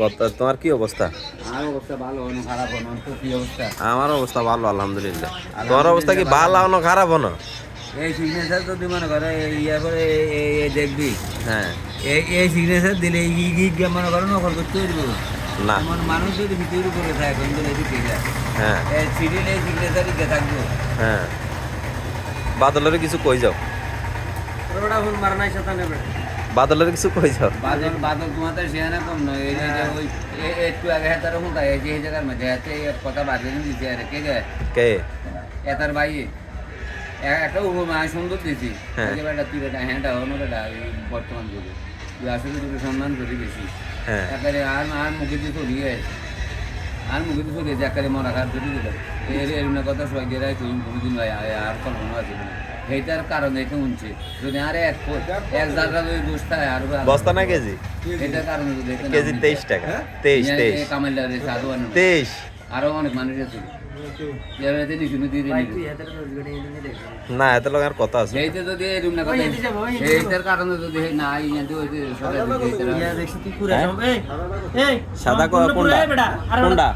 কত তোমার কি অবস্থা? আমার অবস্থা ভালো না খারাপ না, তো কি অবস্থা? আমার অবস্থা ভালো আলহামদুলিল্লাহ। তোমার অবস্থা কি ভালো না খারাপ না? এই সিগনেচার যদি মনে করে ইয়ে করে দেখবি, হ্যাঁ এই সিগনেচার দিলে মনে করো নকল করতে পারবো না। এমন মানুষ যদি ভিতরে করে থাকে কোন দিন এদিকে যায় হ্যাঁ এই সিডিল এই সিগনেচার দিকে থাকবো। হ্যাঁ বাদলের কিছু কই যাও, ওটা ফুল মারা নাই সাথে নেবে বাদলের কিছু কই যাও। বাদল বাদল তোমাদের সেখানে কম নয়, এই যে ওই একটু আগে হাতার রকম তাই এই যে এই জায়গার মধ্যে হাতে কথা বাদ দিয়ে দিচ্ছে আর কে যায় কে? এতার ভাই একটা উপমা সুন্দর দিয়েছি হ্যাঁ। বেটা তুই বেটা হ্যাঁ হনো বেটা বর্তমান যুগে তুই আসলে তোকে সম্মান করি বেশি হ্যাঁ একারে আর মুখে দিয়ে চলিয়ে আছে আর মুখে দিয়ে চলিয়ে একারে মরা খার ধরে দিল এরকম কথা সবাই দিয়ে রায় তুই কোনোদিন ভাই আর কল্পনা আছে না এইটার কারণ এটা শুনছে যদি আর এক জায়গা যদি দোষ থাকে আর বস্তা না কেজি? এটার কারণে যদি কেজি 23 টাকা। 23 কামাইলা সাধু 23। আরো অনেক মানুষ আছে না এত লোক আর কথা আছে। এইটা যদি এরকম না কথা এইটার কারণে যদি না ইয়াতে হইতে সবাই সাদা কোনটা কোনটা?